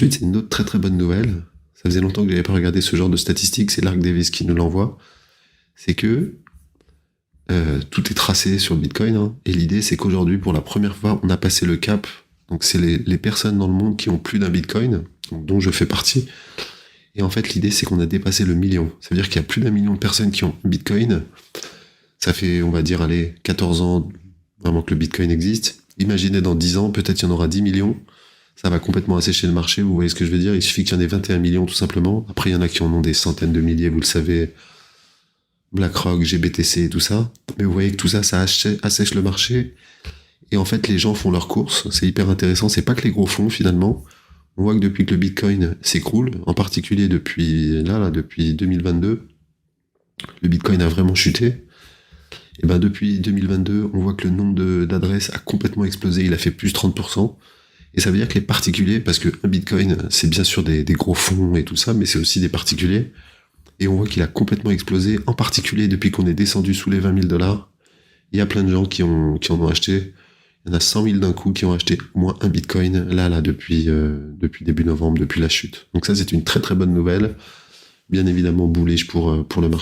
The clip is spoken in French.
ensuite, c'est une autre très très bonne nouvelle. Ça faisait longtemps que j'avais pas regardé ce genre de statistiques, c'est Lark Davis qui nous l'envoie. C'est que tout est tracé sur le Bitcoin, hein, et l'idée c'est qu'aujourd'hui, pour la première fois, on a passé le cap. Donc c'est les personnes dans le monde qui ont plus d'un Bitcoin, donc, dont je fais partie. Et en fait, l'idée c'est qu'on a dépassé le million. Ça veut dire qu'il y a plus d'un million de personnes qui ont un Bitcoin. Ça fait, on va dire, allez, 14 ans vraiment que le Bitcoin existe. Imaginez dans 10 ans, peut-être il y en aura 10 millions. Ça va complètement assécher le marché, vous voyez ce que je veux dire. Il suffit qu'il y en ait 21 millions tout simplement. Après, il y en a qui en ont des centaines de milliers, vous le savez. BlackRock, GBTC et tout ça. Mais vous voyez que tout ça, ça assèche le marché. Et en fait, les gens font leurs courses. C'est hyper intéressant. C'est pas que les gros fonds, finalement. On voit que depuis que le Bitcoin s'écroule, en particulier depuis 2022, le Bitcoin a vraiment chuté. Et ben depuis 2022, on voit que le nombre d'adresses a complètement explosé. Il a fait plus 30%. Et ça veut dire que les particuliers, parce que un Bitcoin, c'est bien sûr des gros fonds et tout ça, mais c'est aussi des particuliers. Et on voit qu'il a complètement explosé, en particulier depuis qu'on est descendu sous les 20 000 $. Il y a plein de gens qui en ont acheté. Il y en a 100 000 d'un coup qui ont acheté au moins un Bitcoin, depuis début novembre, depuis la chute. Donc ça, c'est une très très bonne nouvelle. Bien évidemment, bullish pour le marché.